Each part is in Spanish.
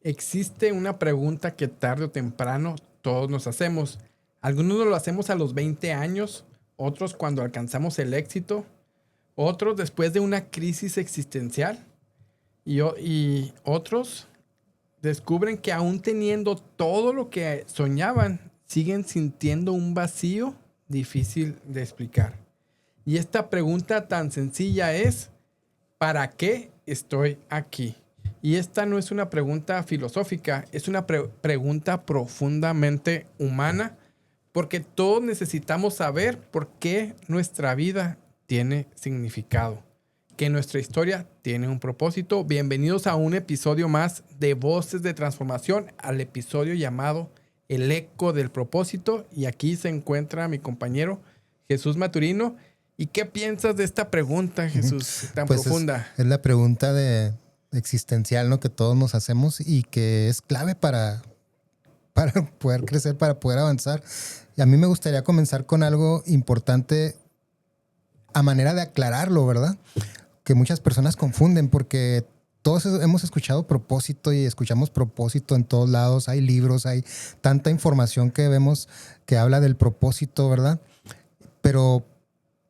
Existe una pregunta que tarde o temprano todos nos hacemos. Algunos lo hacemos a los 20 años, otros cuando alcanzamos el éxito, otros después de una crisis existencial y otros descubren que aún teniendo todo lo que soñaban, siguen sintiendo un vacío difícil de explicar. Y esta pregunta tan sencilla es: ¿para qué estoy aquí? Y esta no es una pregunta filosófica, es una pregunta profundamente humana, porque todos necesitamos saber por qué nuestra vida tiene significado, que nuestra historia tiene un propósito. Bienvenidos a un episodio más de Voces de Transformación, al episodio llamado El Eco del Propósito. Y aquí se encuentra mi compañero Jesús Maturino. ¿Y qué piensas de esta pregunta, Jesús, tan Pues profunda? es la pregunta existencial, ¿no? Que todos nos hacemos y que es clave para poder crecer, para poder avanzar. Y a mí me gustaría comenzar con algo importante a manera de aclararlo, ¿verdad? Que muchas personas confunden porque todos hemos escuchado propósito y escuchamos propósito en todos lados. Hay libros, hay tanta información que vemos que habla del propósito, ¿verdad? Pero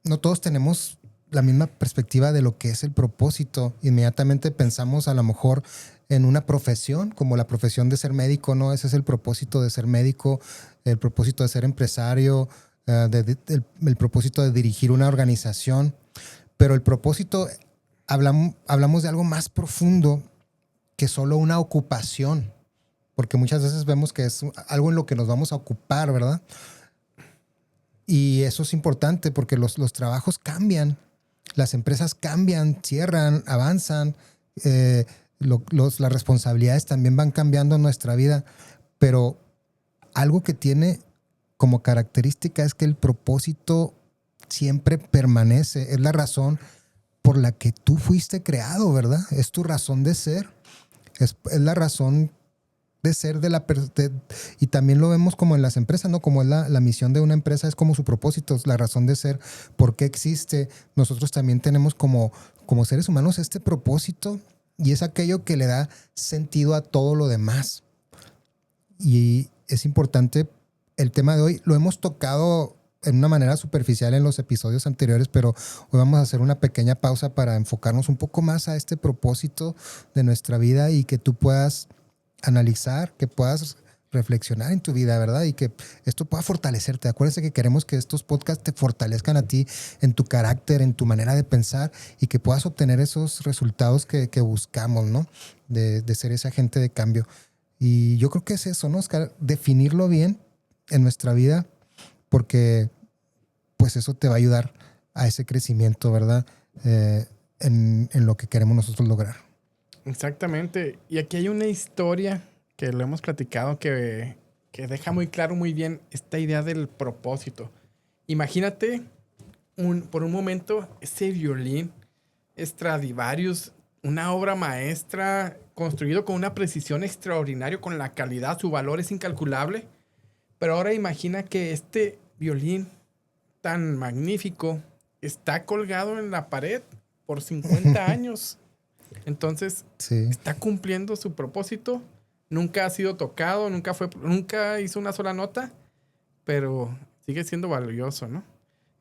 no todos tenemos la misma perspectiva de lo que es el propósito. Inmediatamente pensamos a lo mejor en una profesión, como la profesión de ser médico, ¿no? Ese es el propósito de ser médico, el propósito de ser empresario, el propósito de dirigir una organización. Pero el propósito, hablamos de algo más profundo que solo una ocupación, porque muchas veces vemos que es algo en lo que nos vamos a ocupar, ¿verdad? Y eso es importante porque los trabajos cambian, las empresas cambian, cierran, avanzan, las responsabilidades también van cambiando en nuestra vida, pero algo que tiene como característica es que el propósito siempre permanece, es la razón por la que tú fuiste creado, ¿verdad? Es tu razón de ser, es la razón de ser y también lo vemos como en las empresas, ¿no? Como es la misión de una empresa, es como su propósito, es la razón de ser, por qué existe. Nosotros también tenemos como seres humanos este propósito y es aquello que le da sentido a todo lo demás. Y es importante el tema de hoy, lo hemos tocado en una manera superficial en los episodios anteriores, pero hoy vamos a hacer una pequeña pausa para enfocarnos un poco más a este propósito de nuestra vida y que tú puedas analizar, que puedas reflexionar en tu vida, ¿verdad? Y que esto pueda fortalecerte. Acuérdense que queremos que estos podcasts te fortalezcan a ti en tu carácter, en tu manera de pensar y que puedas obtener esos resultados que buscamos, ¿no? De ser ese agente de cambio. Y yo creo que es eso, ¿no, Oscar? Definirlo bien en nuestra vida, porque pues eso te va a ayudar a ese crecimiento, ¿verdad? En lo que queremos nosotros lograr. Exactamente. Y aquí hay una historia que lo hemos platicado que deja muy claro, muy bien esta idea del propósito. Imagínate por un momento ese violín Stradivarius, una obra maestra construido con una precisión extraordinaria, con la calidad, su valor es incalculable. Pero ahora imagina que este violín tan magnífico está colgado en la pared por 50 años. Entonces, Sí. está cumpliendo su propósito. Nunca ha sido tocado, nunca hizo una sola nota, pero sigue siendo valioso, ¿no?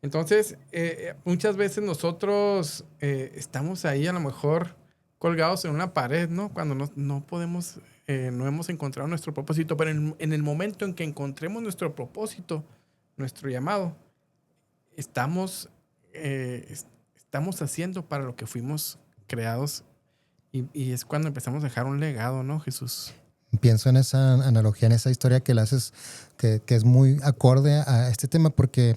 Entonces, muchas veces nosotros estamos ahí a lo mejor colgados en una pared, ¿no? Cuando no podemos, no hemos encontrado nuestro propósito, pero en el momento en que encontremos nuestro propósito, nuestro llamado, estamos, estamos haciendo para lo que fuimos creados y es cuando empezamos a dejar un legado, ¿no, Jesús? Pienso en esa analogía, en esa historia que le haces, que es muy acorde a este tema, porque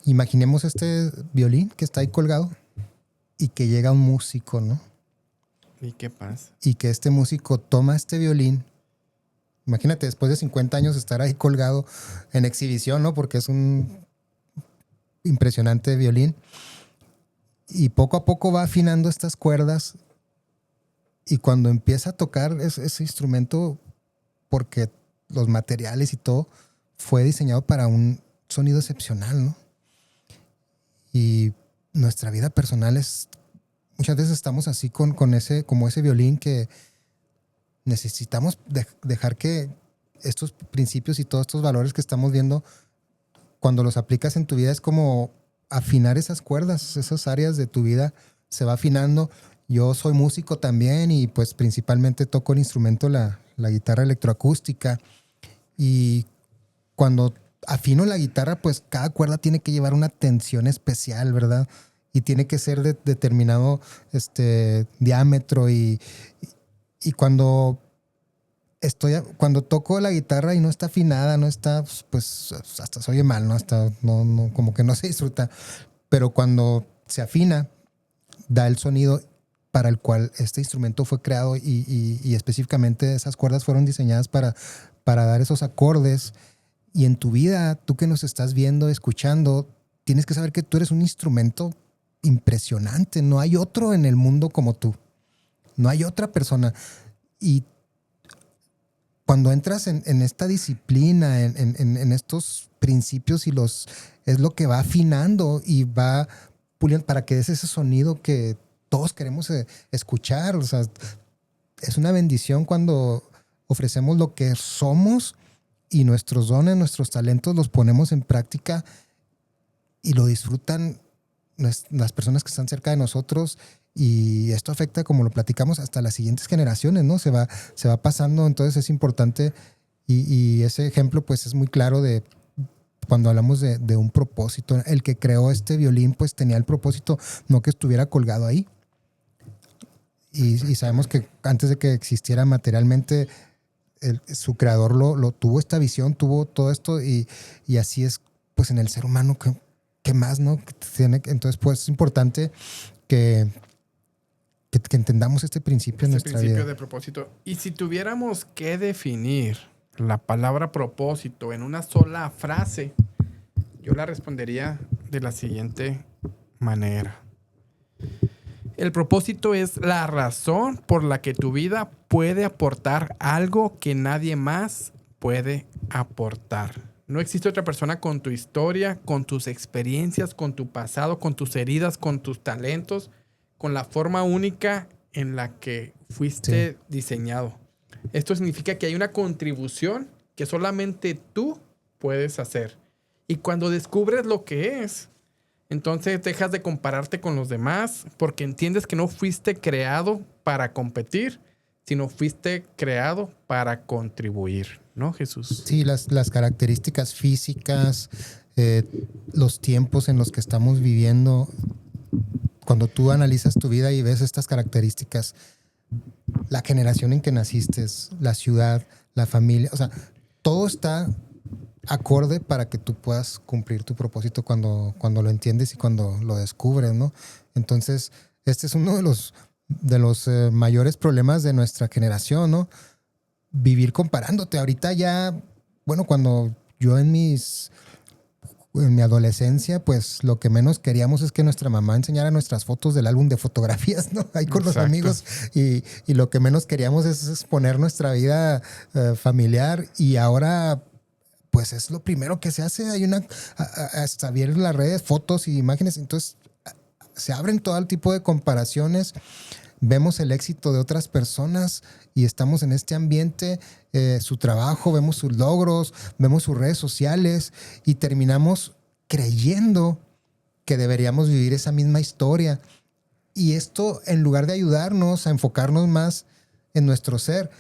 imaginemos este violín que está ahí colgado y que llega un músico, ¿no? ¿Y qué pasa? Y que este músico toma este violín. Imagínate, después de 50 años estar ahí colgado en exhibición, ¿no? Porque es un impresionante violín. Y poco a poco va afinando estas cuerdas. Y cuando empieza a tocar ese instrumento, porque los materiales y todo fue diseñado para un sonido excepcional, ¿no? Y nuestra vida personal muchas veces estamos así como ese violín que necesitamos dejar que estos principios y todos estos valores que estamos viendo, cuando los aplicas en tu vida, es como afinar esas cuerdas, esas áreas de tu vida se va afinando. Yo soy músico también y pues principalmente toco el instrumento, la guitarra electroacústica, y cuando afino la guitarra, pues cada cuerda tiene que llevar una tensión especial, ¿verdad? Y tiene que ser de determinado diámetro y cuando toco la guitarra y no está afinada, no está, pues hasta se oye mal, ¿no? Hasta no, como que no se disfruta. Pero cuando se afina, da el sonido para el cual este instrumento fue creado y específicamente esas cuerdas fueron diseñadas para dar esos acordes. Y en tu vida, tú que nos estás viendo, escuchando, tienes que saber que tú eres un instrumento impresionante. No hay otro en el mundo como tú. No hay otra persona. Y cuando entras en esta disciplina, en estos principios es lo que va afinando y va puliendo para que des ese sonido que todos queremos escuchar. O sea, es una bendición cuando ofrecemos lo que somos y nuestros dones, nuestros talentos los ponemos en práctica y lo disfrutan las personas que están cerca de nosotros, y esto afecta, como lo platicamos, hasta las siguientes generaciones, ¿no? Se va pasando, entonces es importante y ese ejemplo pues es muy claro de cuando hablamos de un propósito. El que creó este violín pues tenía el propósito, no que estuviera colgado ahí. Y sabemos que antes de que existiera materialmente, su creador lo tuvo esta visión, tuvo todo esto y así es pues en el ser humano, ¿qué más, no? Entonces pues es importante que entendamos este principio en nuestra vida. Este principio de propósito. Y si tuviéramos que definir la palabra propósito en una sola frase, yo la respondería de la siguiente manera. El propósito es la razón por la que tu vida puede aportar algo que nadie más puede aportar. No existe otra persona con tu historia, con tus experiencias, con tu pasado, con tus heridas, con tus talentos, con la forma única en la que fuiste diseñado. Esto significa que hay una contribución que solamente tú puedes hacer. Y cuando descubres lo que es, entonces dejas de compararte con los demás porque entiendes que no fuiste creado para competir, sino fuiste creado para contribuir, ¿no, Jesús? Sí, las características físicas, los tiempos en los que estamos viviendo. Cuando tú analizas tu vida y ves estas características, la generación en que naciste, la ciudad, la familia, o sea, todo está acorde para que tú puedas cumplir tu propósito cuando lo entiendes y cuando lo descubres, ¿no? Entonces, este es uno de los mayores problemas de nuestra generación, ¿no? Vivir comparándote. Ahorita ya, bueno, cuando yo en mi adolescencia, pues lo que menos queríamos es que nuestra mamá enseñara nuestras fotos del álbum de fotografías, ¿no? Ahí con los amigos. Y lo que menos queríamos es exponer nuestra vida familiar. Y ahora, pues es lo primero que se hace. Hay hasta ver las redes, fotos y imágenes. Entonces, se abren todo el tipo de comparaciones. Vemos el éxito de otras personas y estamos en este ambiente, su trabajo, vemos sus logros, vemos sus redes sociales y terminamos creyendo que deberíamos vivir esa misma historia. Y esto, en lugar de ayudarnos a enfocarnos más en nuestro ser,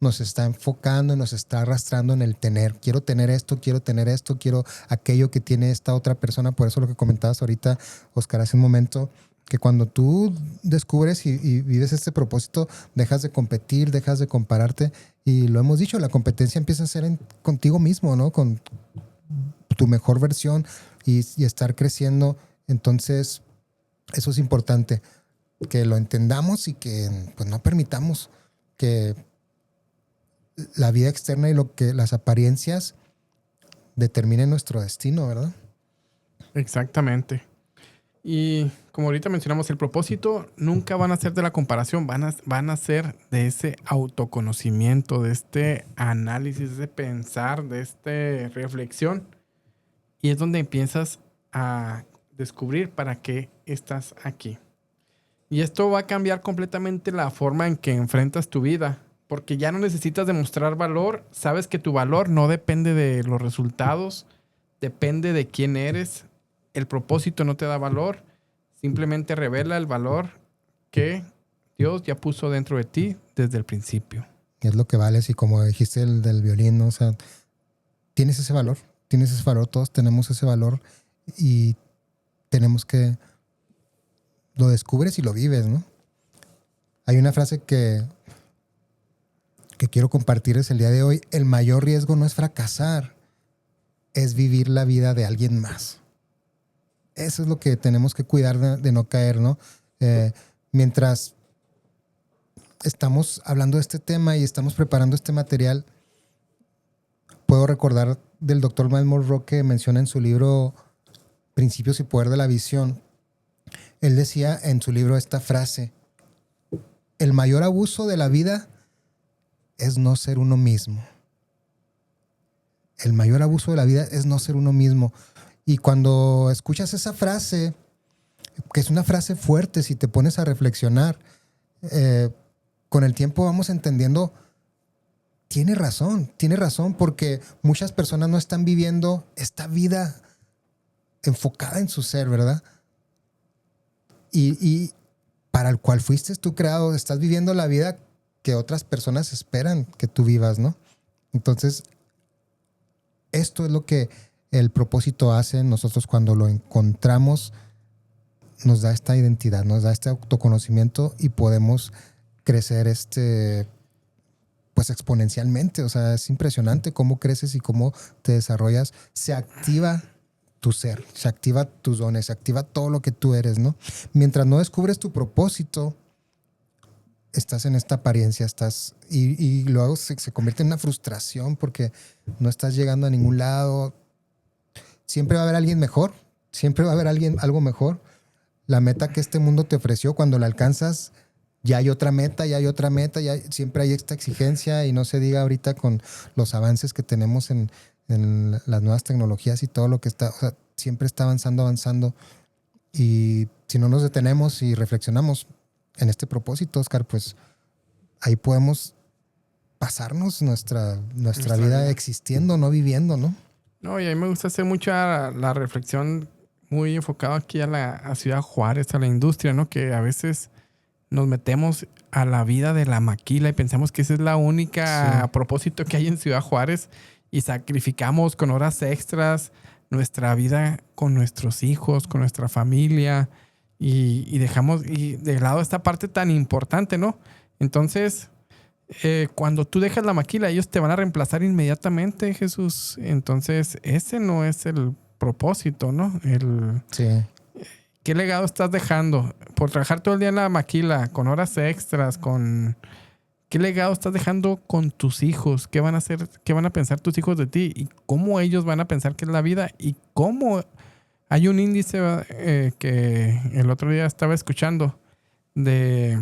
nos está enfocando, nos está arrastrando en el tener. Quiero tener esto, quiero aquello que tiene esta otra persona. Por eso lo que comentabas ahorita, Oscar, hace un momento, que cuando tú descubres y vives este propósito, dejas de competir, dejas de compararte. Y lo hemos dicho, la competencia empieza a ser contigo mismo, ¿no? Con tu mejor versión y estar creciendo. Entonces, eso es importante, que lo entendamos y que pues, no permitamos que la vida externa y las apariencias determinen nuestro destino, ¿verdad? Exactamente. Y como ahorita mencionamos, el propósito nunca van a ser de la comparación, van a ser de ese autoconocimiento, de este análisis, de pensar, de esta reflexión. Y es donde empiezas a descubrir para qué estás aquí. Y esto va a cambiar completamente la forma en que enfrentas tu vida, Porque ya no necesitas demostrar valor. Sabes que tu valor no depende de los resultados. Depende de quién eres. El propósito no te da valor. Simplemente revela el valor que Dios ya puso dentro de ti desde el principio. Es lo que vales. Y como dijiste el del violín, ¿no? O sea, tienes ese valor. Tienes ese valor. Todos tenemos ese valor. Y tenemos que... Lo descubres y lo vives, ¿no? Hay una frase que quiero compartirles el día de hoy. El mayor riesgo no es fracasar, es vivir la vida de alguien más. Eso es lo que tenemos que cuidar de no caer, ¿no? Mientras estamos hablando de este tema y estamos preparando este material, puedo recordar del doctor Miles Monroe que menciona en su libro Principios y Poder de la Visión. Él decía en su libro esta frase: el mayor abuso de la vida es no ser uno mismo. El mayor abuso de la vida es no ser uno mismo. Y cuando escuchas esa frase, que es una frase fuerte, si te pones a reflexionar, con el tiempo vamos entendiendo, tiene razón, porque muchas personas no están viviendo esta vida enfocada en su ser, ¿verdad? Y para el cual fuiste tú creado, estás viviendo la vida que otras personas esperan que tú vivas, ¿no? Entonces, esto es lo que el propósito hace en nosotros cuando lo encontramos. Nos da esta identidad, nos da este autoconocimiento y podemos crecer pues exponencialmente. O sea, es impresionante cómo creces y cómo te desarrollas. Se activa tu ser, se activa tus dones, se activa todo lo que tú eres, ¿no? Mientras no descubres tu propósito, estás en esta apariencia, y luego se convierte en una frustración porque no estás llegando a ningún lado. Siempre va a haber alguien mejor, siempre va a haber algo mejor. La meta que este mundo te ofreció, cuando la alcanzas, ya hay otra meta, siempre hay esta exigencia, y no se diga ahorita con los avances que tenemos en las nuevas tecnologías y todo lo que está, o sea, siempre está avanzando. Y si no nos detenemos y reflexionamos en este propósito, Oscar, pues ahí podemos pasarnos nuestra vida existiendo, no viviendo, ¿no? No, y a mí me gusta hacer mucha la reflexión muy enfocada aquí a Ciudad Juárez, a la industria, ¿no? Que a veces nos metemos a la vida de la maquila y pensamos que esa es la única propósito que hay en Ciudad Juárez, y sacrificamos con horas extras nuestra vida con nuestros hijos, con nuestra familia, y dejamos de lado esta parte tan importante, ¿no? Entonces, cuando tú dejas la maquila, ellos te van a reemplazar inmediatamente, Jesús. Entonces, ese no es el propósito, ¿no? Sí. ¿Qué legado estás dejando? Por trabajar todo el día en la maquila, con horas extras, ¿qué legado estás dejando con tus hijos? ¿Qué van a hacer? ¿Qué van a pensar tus hijos de ti? ¿Y cómo ellos van a pensar que es la vida? ¿Y cómo? Hay un índice que el otro día estaba escuchando de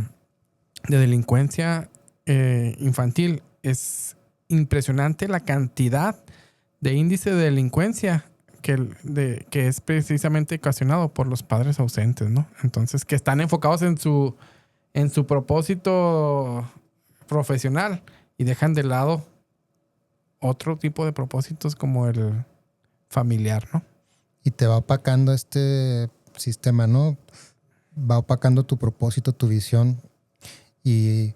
delincuencia infantil. Es impresionante la cantidad de índice de delincuencia que es precisamente ocasionado por los padres ausentes, ¿no? Entonces, que están enfocados en su propósito profesional y dejan de lado otro tipo de propósitos como el familiar, ¿no? Y te va opacando este sistema, ¿no? Va opacando tu propósito, tu visión, y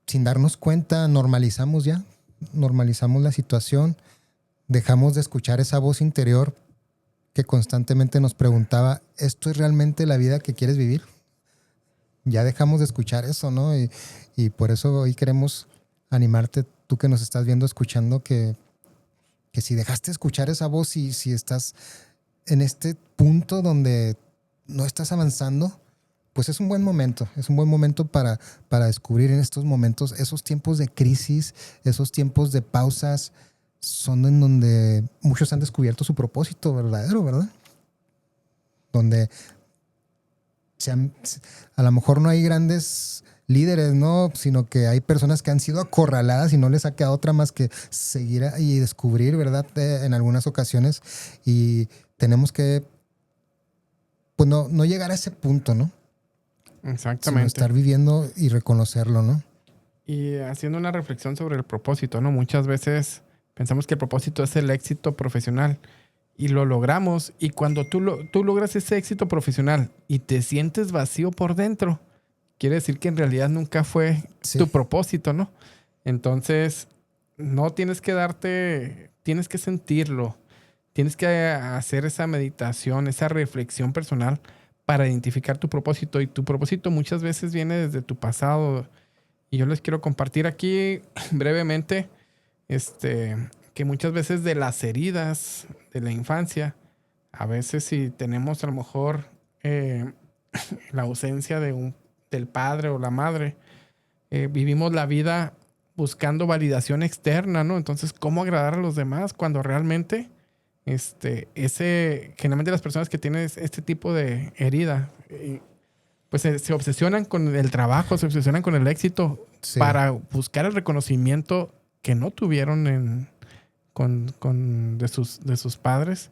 sin darnos cuenta normalizamos la situación. Dejamos de escuchar esa voz interior que constantemente nos preguntaba, ¿esto es realmente la vida que quieres vivir? Ya dejamos de escuchar eso, ¿no? Y por eso hoy queremos animarte, tú que nos estás viendo, escuchando, que si dejaste de escuchar esa voz y si estás en este punto donde no estás avanzando, pues es un buen momento para descubrir en estos momentos, esos tiempos de crisis, esos tiempos de pausas, son en donde muchos han descubierto su propósito verdadero, ¿verdad? Donde a lo mejor no hay grandes líderes, ¿no? Sino que hay personas que han sido acorraladas y no les ha quedado otra más que seguir y descubrir, ¿verdad? En algunas ocasiones. Y tenemos que, pues no llegar a ese punto, ¿no? Exactamente. Sino estar viviendo y reconocerlo, ¿no? Y haciendo una reflexión sobre el propósito, ¿no? Muchas veces pensamos que el propósito es el éxito profesional y lo logramos. Y cuando tú logras ese éxito profesional y te sientes vacío por dentro, quiere decir que en realidad nunca fue tu Sí. propósito, ¿no? Entonces, no tienes que tienes que sentirlo, tienes que hacer esa meditación, esa reflexión personal para identificar tu propósito. Y tu propósito muchas veces viene desde tu pasado. Y yo les quiero compartir aquí brevemente, que muchas veces de las heridas de la infancia, a veces si tenemos a lo mejor eh, la ausencia del padre o la madre, vivimos la vida buscando validación externa, ¿no? Entonces, ¿cómo agradar a los demás cuando realmente, generalmente las personas que tienen este tipo de herida, pues se obsesionan con el trabajo, se obsesionan con el éxito Sí. para buscar el reconocimiento que no tuvieron de sus padres,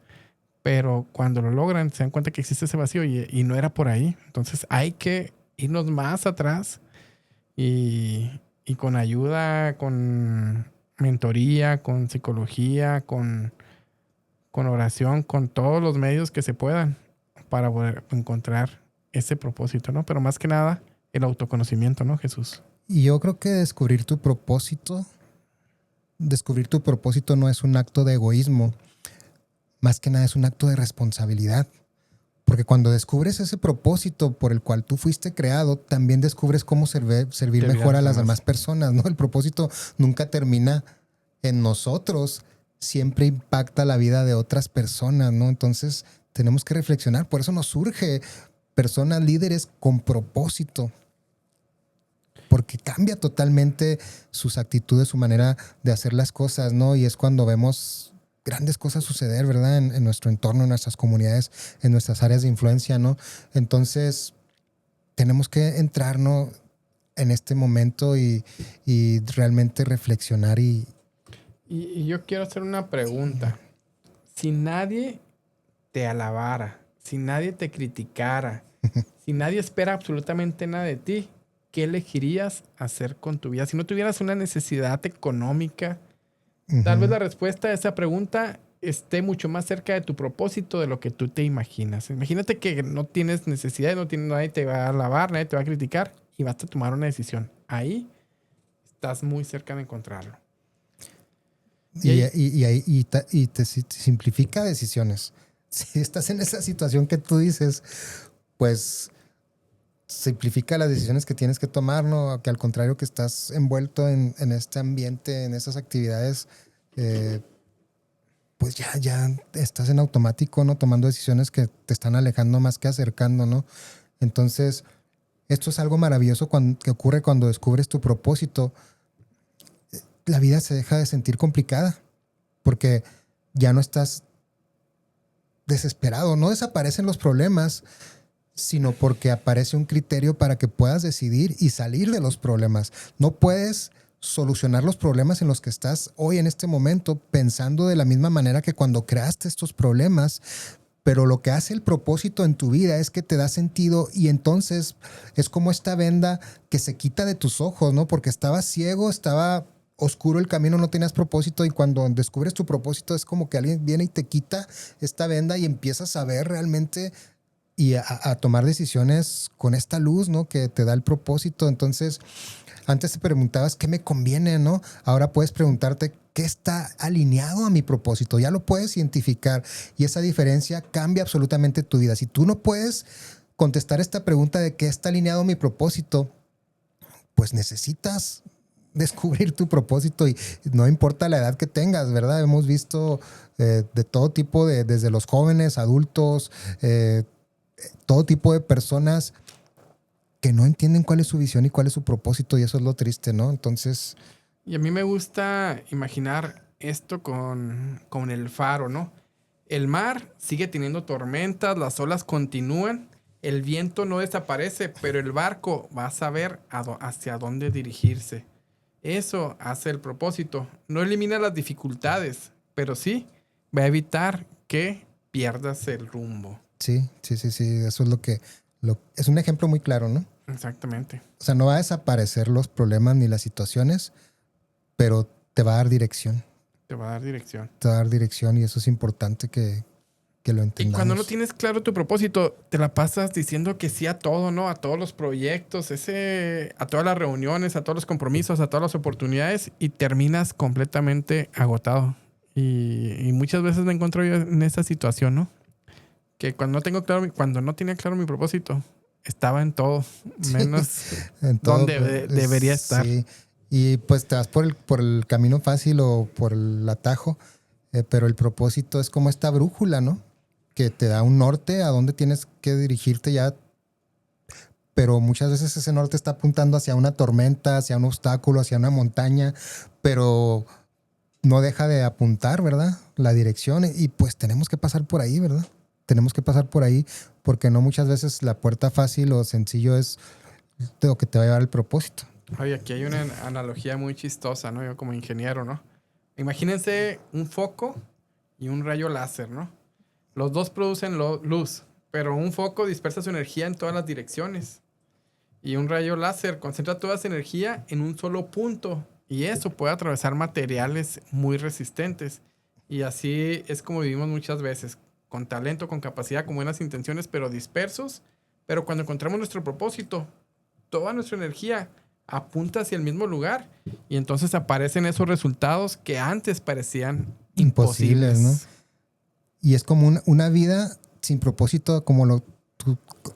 pero cuando lo logran se dan cuenta que existe ese vacío y no era por ahí. Entonces hay que irnos más atrás y con ayuda, con mentoría, con psicología, con oración, con todos los medios que se puedan para poder encontrar ese propósito, ¿no? Pero más que nada, el autoconocimiento, ¿no, Jesús? Y yo creo que descubrir tu propósito no es un acto de egoísmo, más que nada es un acto de responsabilidad. Porque cuando descubres ese propósito por el cual tú fuiste creado, también descubres cómo servir Servir a mejor a los las demás. demás personas, ¿no? El propósito nunca termina en nosotros, siempre impacta la vida de otras personas, ¿no? Entonces tenemos que reflexionar, por eso nos surge personas líderes con propósito, porque cambia totalmente sus actitudes, su manera de hacer las cosas, ¿no? Y es cuando vemos grandes cosas suceder, ¿verdad? En nuestro entorno, en nuestras comunidades, en nuestras áreas de influencia, ¿no? Entonces, tenemos que entrarnos en este momento y realmente reflexionar Y yo quiero hacer una pregunta. Si nadie te alabara, si nadie te criticara, si nadie espera absolutamente nada de ti, ¿qué elegirías hacer con tu vida? Si no tuvieras una necesidad económica, tal vez Ujú. la respuesta a esa pregunta esté mucho más cerca de tu propósito de lo que tú te imaginas. Imagínate que no tienes necesidad, nadie te va a alabar, nadie te va a criticar y vas a tomar una decisión. Ahí estás muy cerca de encontrarlo. Y Y, ahí, te simplifica decisiones. Si estás en esa situación que tú dices, pues simplifica las decisiones que tienes que tomar, ¿no? Que al contrario que estás envuelto en este ambiente, en esas actividades, eh, pues ya estás en automático, ¿no? Tomando decisiones que te están alejando más que acercando, ¿no? Entonces, esto es algo maravilloso que ocurre cuando descubres tu propósito. La vida se deja de sentir complicada porque ya no estás desesperado, no desaparecen los problemas, sino porque aparece un criterio para que puedas decidir y salir de los problemas. No puedes solucionar los problemas en los que estás hoy en este momento pensando de la misma manera que cuando creaste estos problemas, pero lo que hace el propósito en tu vida es que te da sentido y entonces es como esta venda que se quita de tus ojos, ¿no? Porque estabas ciego, estaba oscuro el camino, no tenías propósito y cuando descubres tu propósito es como que alguien viene y te quita esta venda y empiezas a ver realmente y a tomar decisiones con esta luz, ¿no? Que te da el propósito. Entonces, antes te preguntabas qué me conviene, ¿no? Ahora puedes preguntarte qué está alineado a mi propósito. Ya lo puedes identificar y esa diferencia cambia absolutamente tu vida. Si tú no puedes contestar esta pregunta de qué está alineado a mi propósito, pues necesitas descubrir tu propósito y no importa la edad que tengas, ¿verdad? Hemos visto de todo tipo, desde los jóvenes, adultos, todo tipo de personas que no entienden cuál es su visión y cuál es su propósito y eso es lo triste, ¿no? Entonces, y a mí me gusta imaginar esto con el faro, ¿no? El mar sigue teniendo tormentas, las olas continúan, el viento no desaparece, pero el barco va a saber hacia dónde dirigirse. Eso hace el propósito. No elimina las dificultades, pero sí va a evitar que pierdas el rumbo. sí, eso es es un ejemplo muy claro, ¿no? Exactamente. O sea, no va a desaparecer los problemas ni las situaciones, pero te va a dar dirección. Te va a dar dirección. Te va a dar dirección y eso es importante que lo Y cuando no entendamos. tienes claro tu propósito, te la pasas diciendo que sí a todo, ¿no? A todos los proyectos, a todas las reuniones, a todos los compromisos, a todas las oportunidades y terminas completamente agotado. Y muchas veces me encuentro yo en esa situación, ¿no? Que cuando no tenía claro mi propósito, estaba en todo, menos En todo, donde debería estar. sí. Y pues te vas por el camino fácil o por el atajo, pero el propósito es como esta brújula, ¿no? Que te da un norte a dónde tienes que dirigirte ya, pero muchas veces ese norte está apuntando hacia una tormenta, hacia un obstáculo, hacia una montaña, pero no deja de apuntar, ¿verdad? La dirección y pues tenemos que pasar por ahí, ¿verdad? Tenemos que pasar por ahí porque no muchas veces la puerta fácil o sencillo es lo que te va a llevar al propósito. Oye, aquí hay una analogía muy chistosa, ¿no? Yo como ingeniero, ¿no? Imagínense un foco y un rayo láser, ¿no? Los dos producen luz, pero un foco dispersa su energía en todas las direcciones. Y un rayo láser concentra toda esa energía en un solo punto. Y eso puede atravesar materiales muy resistentes. Y así es como vivimos muchas veces, con talento, con capacidad, con buenas intenciones, pero dispersos. Pero cuando encontramos nuestro propósito, toda nuestra energía apunta hacia el mismo lugar. Y entonces aparecen esos resultados que antes parecían Imposibles, ¿no? imposibles. Y es como una vida sin propósito, como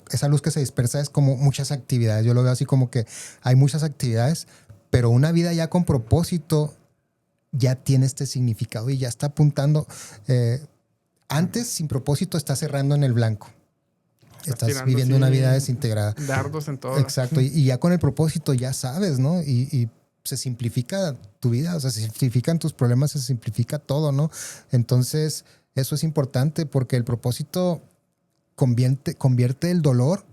esa luz que se dispersa es como muchas actividades. Yo lo veo así como que hay muchas actividades, pero una vida ya con propósito ya tiene este significado y ya está apuntando. Antes, sin propósito, estás cerrando en el blanco. Estás viviendo una vida desintegrada. Dardos en todo. Exacto. Y ya con el propósito ya sabes, ¿no? Y se simplifica tu vida, o sea, se simplifican tus problemas, se simplifica todo, ¿no? Entonces, eso es importante porque el propósito convierte el dolor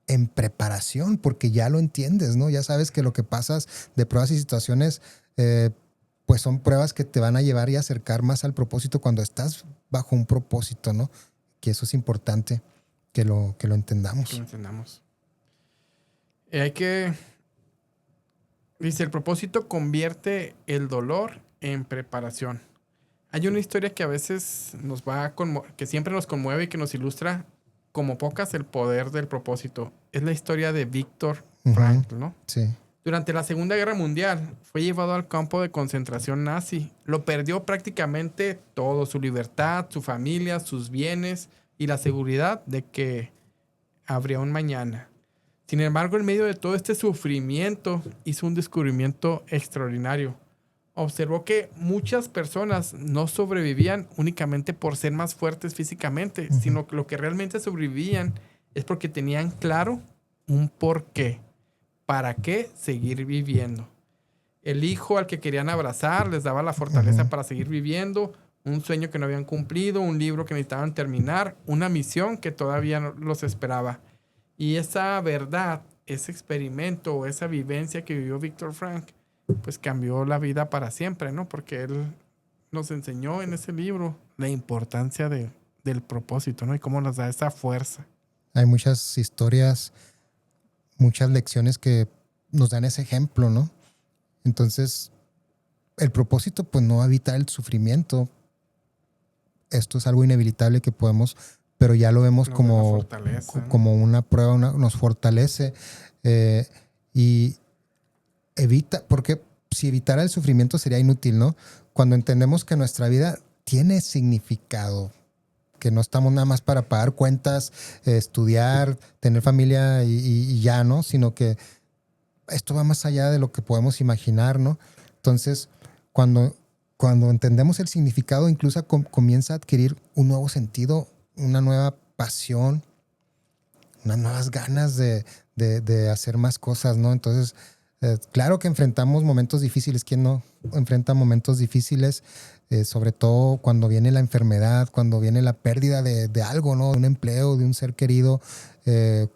en preparación, porque ya lo entiendes, ¿no? Ya sabes que lo que pasas de pruebas y situaciones, pues son pruebas que te van a llevar y acercar más al propósito cuando estás bajo un propósito, ¿no? Que eso es importante que lo entendamos. Que lo entendamos. Hay que... Dice, el propósito convierte el dolor en preparación. Hay una historia que a veces que siempre nos conmueve y que nos ilustra como pocas el poder del propósito. Es la historia de Viktor Frankl, ¿no? Sí. Durante la Segunda Guerra Mundial fue llevado al campo de concentración nazi. Lo perdió prácticamente todo, su libertad, su familia, sus bienes y la seguridad de que habría un mañana. Sin embargo, en medio de todo este sufrimiento, hizo un descubrimiento extraordinario. Observó que muchas personas no sobrevivían únicamente por ser más fuertes físicamente, sino que lo que realmente sobrevivían es porque tenían claro un porqué. ¿Para qué seguir viviendo? El hijo al que querían abrazar les daba la fortaleza para seguir viviendo, un sueño que no habían cumplido, un libro que necesitaban terminar, una misión que todavía no los esperaba. Y esa verdad, ese experimento, esa vivencia que vivió Viktor Frankl, pues cambió la vida para siempre, ¿no? Porque él nos enseñó en ese libro la importancia del propósito, ¿no? Y cómo nos da esa fuerza. Hay muchas historias, muchas lecciones que nos dan ese ejemplo, ¿no? Entonces, el propósito pues no evita el sufrimiento. Esto es algo inevitable que podemos, pero ya lo vemos como una prueba, nos fortalece y evita, porque si evitara el sufrimiento sería inútil, ¿no? Cuando entendemos que nuestra vida tiene significado, que no estamos nada más para pagar cuentas, estudiar, tener familia y ya, ¿no? Sino que esto va más allá de lo que podemos imaginar, ¿no? Entonces, cuando entendemos el significado, incluso comienza a adquirir un nuevo sentido, una nueva pasión, unas nuevas ganas de hacer más cosas, ¿no? Entonces, claro que enfrentamos momentos difíciles. ¿Quién no enfrenta momentos difíciles? Sobre todo cuando viene la enfermedad, cuando viene la pérdida de algo, ¿no? De un empleo, de un ser querido,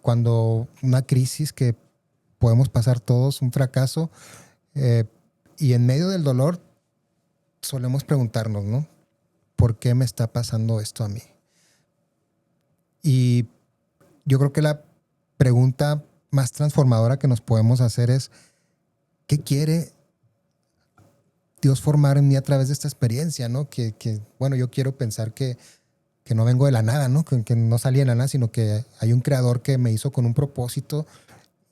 cuando una crisis que podemos pasar todos, un fracaso. Y en medio del dolor solemos preguntarnos, ¿no? ¿Por qué me está pasando esto a mí? Y yo creo que la pregunta más transformadora que nos podemos hacer es ¿qué quiere Dios formar en mí a través de esta experiencia, ¿no? Bueno, yo quiero pensar que no vengo de la nada, ¿no? Que no salí de la nada, sino que hay un creador que me hizo con un propósito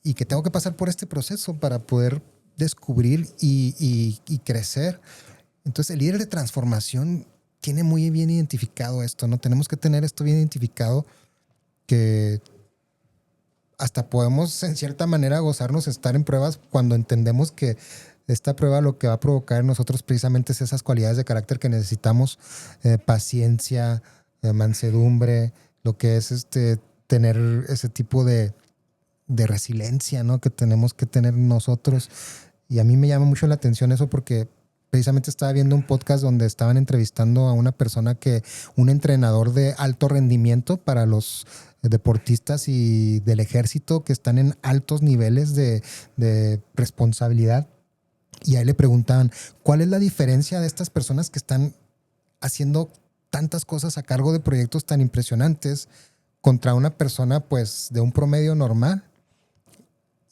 y que tengo que pasar por este proceso para poder descubrir y crecer. Entonces, el líder de transformación tiene muy bien identificado esto, ¿no? Tenemos que tener esto bien identificado, que hasta podemos en cierta manera gozarnos estar en pruebas cuando entendemos que esta prueba lo que va a provocar en nosotros precisamente es esas cualidades de carácter que necesitamos, paciencia, mansedumbre, lo que es tener ese tipo de resiliencia, ¿no? Que tenemos que tener nosotros. Y a mí me llama mucho la atención eso porque precisamente estaba viendo un podcast donde estaban entrevistando a una persona un entrenador de alto rendimiento para los deportistas y del ejército que están en altos niveles de responsabilidad. Y ahí le preguntaban, ¿cuál es la diferencia de estas personas que están haciendo tantas cosas a cargo de proyectos tan impresionantes contra una persona pues de un promedio normal?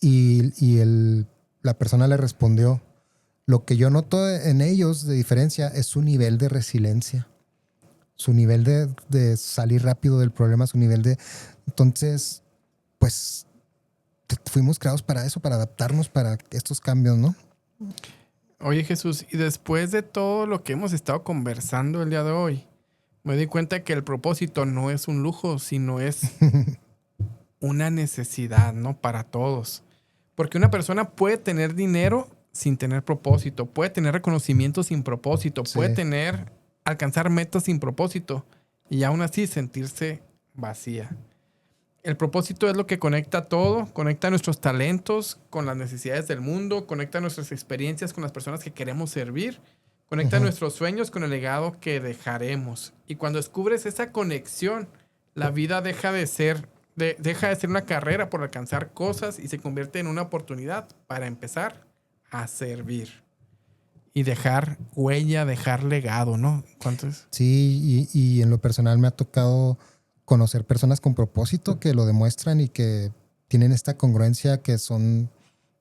La persona le respondió, lo que yo noto en ellos de diferencia es su nivel de resiliencia, su nivel de salir rápido del problema, su nivel de... Entonces, pues fuimos creados para eso, para adaptarnos para estos cambios, ¿no? Oye, Jesús, y después de todo lo que hemos estado conversando el día de hoy, me di cuenta que el propósito no es un lujo, sino es una necesidad, ¿no? Para todos. Porque una persona puede tener dinero sin tener propósito, puede tener reconocimiento sin propósito, Sí. puede alcanzar metas sin propósito y aún así sentirse vacía. El propósito es lo que conecta todo, conecta nuestros talentos con las necesidades del mundo, conecta nuestras experiencias con las personas que queremos servir, conecta nuestros sueños con el legado que dejaremos. Y cuando descubres esa conexión, la vida deja de ser una carrera por alcanzar cosas y se convierte en una oportunidad para empezar a servir y dejar huella, dejar legado, ¿no? ¿Cuántos? Sí, y en lo personal me ha tocado conocer personas con propósito que lo demuestran y que tienen esta congruencia, que son,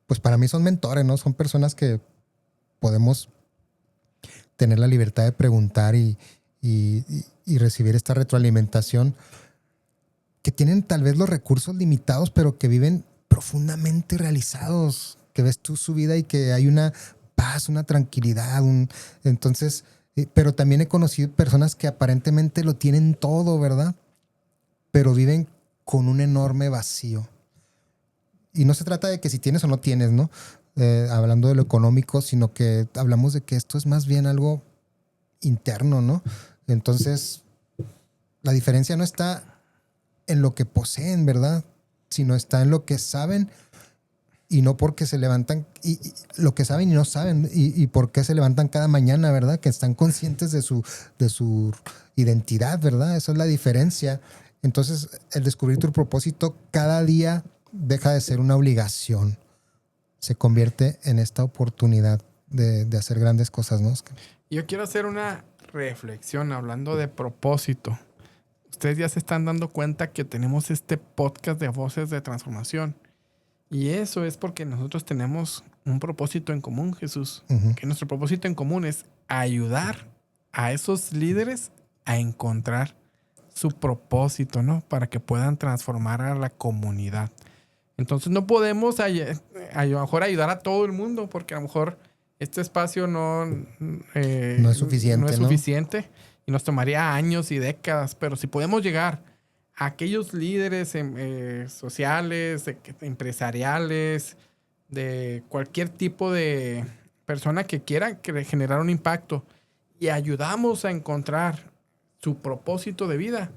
pues para mí son mentores, ¿no? Son personas que podemos tener la libertad de preguntar y recibir esta retroalimentación, que tienen tal vez los recursos limitados, pero que viven profundamente realizados, que ves tú su vida y que hay una paz, una tranquilidad. Entonces, pero también he conocido personas que aparentemente lo tienen todo, ¿verdad? Pero viven con un enorme vacío. Y no se trata de que si tienes o no tienes, ¿no? Hablando de lo económico, sino que hablamos de que esto es más bien algo interno, ¿no? Entonces, la diferencia no está en lo que poseen, ¿verdad? Sino está en lo que saben y no porque se levantan, y lo que saben y no saben, y por qué se levantan cada mañana, ¿verdad? Que están conscientes de su identidad, ¿verdad? Esa es la diferencia. Entonces, el descubrir tu propósito cada día deja de ser una obligación. Se convierte en esta oportunidad de hacer grandes cosas, ¿no? Yo quiero hacer una reflexión hablando de propósito. Ustedes ya se están dando cuenta que tenemos este podcast de Voces de Transformación. Y eso es porque nosotros tenemos un propósito en común, Jesús. Que nuestro propósito en común es ayudar a esos líderes a encontrar su propósito, ¿no? Para que puedan transformar a la comunidad. Entonces no podemos a lo mejor ayudar a todo el mundo, porque a lo mejor este espacio no es suficiente, ¿no? Y nos tomaría años y décadas. Pero si podemos llegar a aquellos líderes sociales, empresariales, de cualquier tipo de persona que quiera generar un impacto y ayudamos a encontrar su propósito de vida,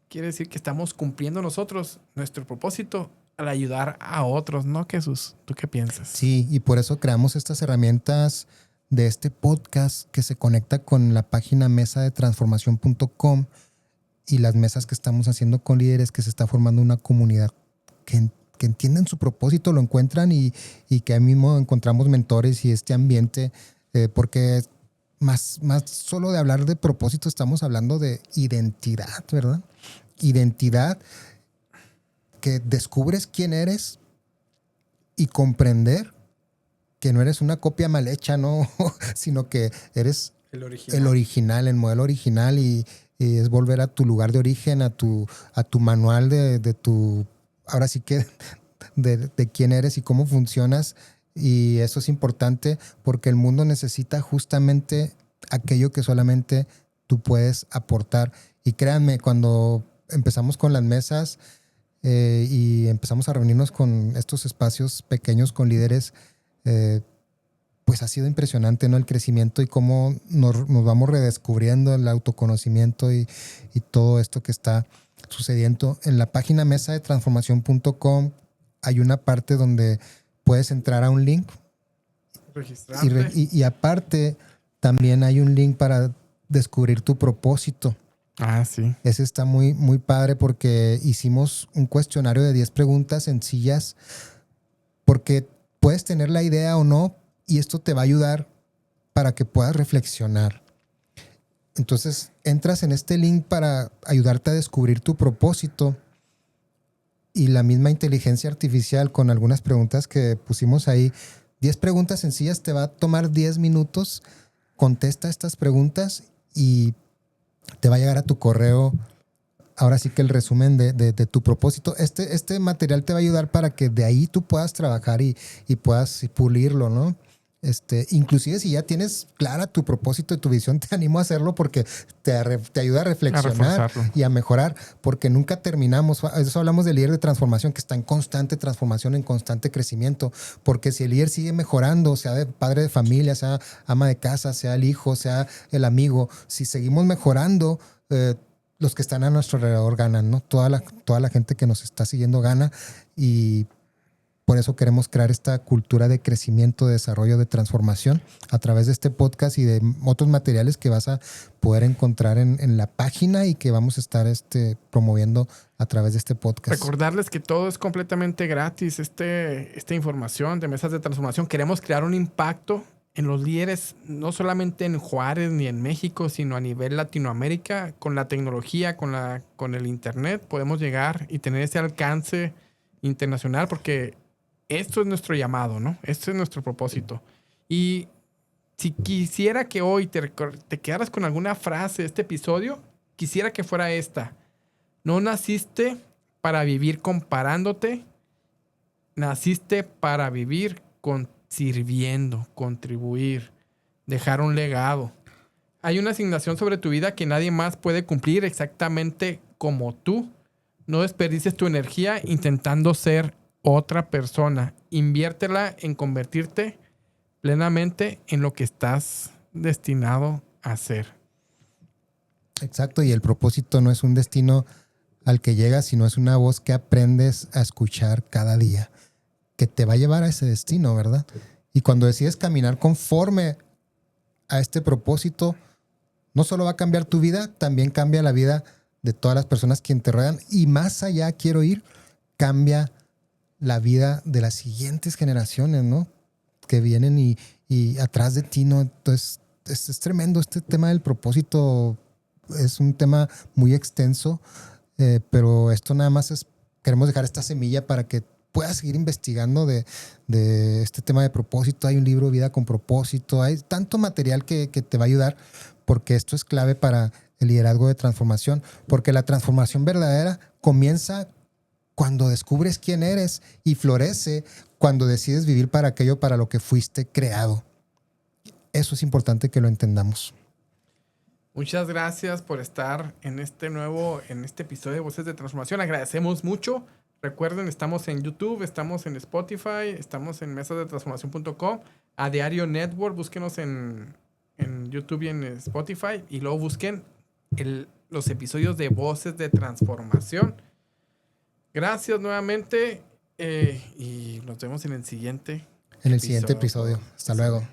quiere decir que estamos cumpliendo nosotros nuestro propósito al ayudar a otros, ¿no, Jesús? ¿Tú qué piensas? Sí, y por eso creamos estas herramientas de este podcast que se conecta con la página mesadetransformación.com y las mesas que estamos haciendo con líderes, que se está formando una comunidad que entienden su propósito, lo encuentran y que ahí mismo encontramos mentores y este ambiente, porque más solo de hablar de propósito estamos hablando de identidad, ¿verdad? Identidad, que descubres quién eres y comprender que no eres una copia mal hecha, ¿no? Sino que eres el original, el modelo original y es volver a tu lugar de origen, a tu manual de tu, ahora sí que de quién eres y cómo funcionas. Y eso es importante porque el mundo necesita justamente aquello que solamente tú puedes aportar. Y créanme, cuando empezamos con las mesas y empezamos a reunirnos con estos espacios pequeños con líderes, pues ha sido impresionante, ¿no? El crecimiento y cómo nos vamos redescubriendo el autoconocimiento y todo esto que está sucediendo. En la página mesadetransformación.com hay una parte donde puedes entrar a un link. Registrarte. Y aparte también hay un link para descubrir tu propósito. Ah, sí. Ese está muy, muy padre porque hicimos un cuestionario de 10 preguntas sencillas porque puedes tener la idea o no y esto te va a ayudar para que puedas reflexionar. Entonces entras en este link para ayudarte a descubrir tu propósito y la misma inteligencia artificial con algunas preguntas que pusimos ahí. 10 preguntas sencillas, te va a tomar 10 minutos, contesta estas preguntas y te va a llegar a tu correo, ahora sí que el resumen de tu propósito. Este material te va a ayudar para que de ahí tú puedas trabajar y puedas pulirlo, ¿no? Inclusive si ya tienes clara tu propósito y tu visión, te animo a hacerlo porque te ayuda a reflexionar y a mejorar, porque nunca terminamos. Eso hablamos del líder de transformación que está en constante transformación, en constante crecimiento, porque si el líder sigue mejorando, sea de padre de familia, sea ama de casa, sea el hijo, sea el amigo, si seguimos mejorando, los que están a nuestro alrededor ganan, ¿no? Toda la gente que nos está siguiendo gana y por eso queremos crear esta cultura de crecimiento, de desarrollo, de transformación a través de este podcast y de otros materiales que vas a poder encontrar en la página y que vamos a estar promoviendo a través de este podcast. Recordarles que todo es completamente gratis. Esta información de mesas de transformación. Queremos crear un impacto en los líderes, no solamente en Juárez ni en México, sino a nivel Latinoamérica. Con la tecnología, con el internet, podemos llegar y tener ese alcance internacional porque esto es nuestro llamado, ¿no? Este es nuestro propósito. Y si quisiera que hoy te quedaras con alguna frase de este episodio, quisiera que fuera esta. No naciste para vivir comparándote, naciste para vivir sirviendo, contribuir, dejar un legado. Hay una asignación sobre tu vida que nadie más puede cumplir exactamente como tú. No desperdicies tu energía intentando ser otra persona. Inviértela en convertirte plenamente en lo que estás destinado a ser. Exacto, y el propósito no es un destino al que llegas, sino es una voz que aprendes a escuchar cada día, que te va a llevar a ese destino, ¿verdad? Y cuando decides caminar conforme a este propósito, no solo va a cambiar tu vida, también cambia la vida de todas las personas que te rodean. Y más allá, quiero ir, cambia la vida de las siguientes generaciones, ¿no? Que vienen y atrás de ti, ¿no? Entonces, es tremendo este tema del propósito. Es un tema muy extenso, pero esto nada más queremos dejar esta semilla para que puedas seguir investigando de este tema de propósito. Hay un libro, Vida con Propósito. Hay tanto material que te va a ayudar porque esto es clave para el liderazgo de transformación, porque la transformación verdadera comienza cuando descubres quién eres y florece cuando decides vivir para aquello para lo que fuiste creado. Eso es importante que lo entendamos. Muchas gracias por estar en este episodio de Voces de Transformación. Agradecemos mucho. Recuerden, estamos en YouTube, estamos en Spotify, estamos en mesadetransformación.com, a Diario Network. Búsquenos en YouTube y en Spotify y luego busquen los episodios de Voces de Transformación. Gracias nuevamente y nos vemos en el siguiente episodio. Hasta luego.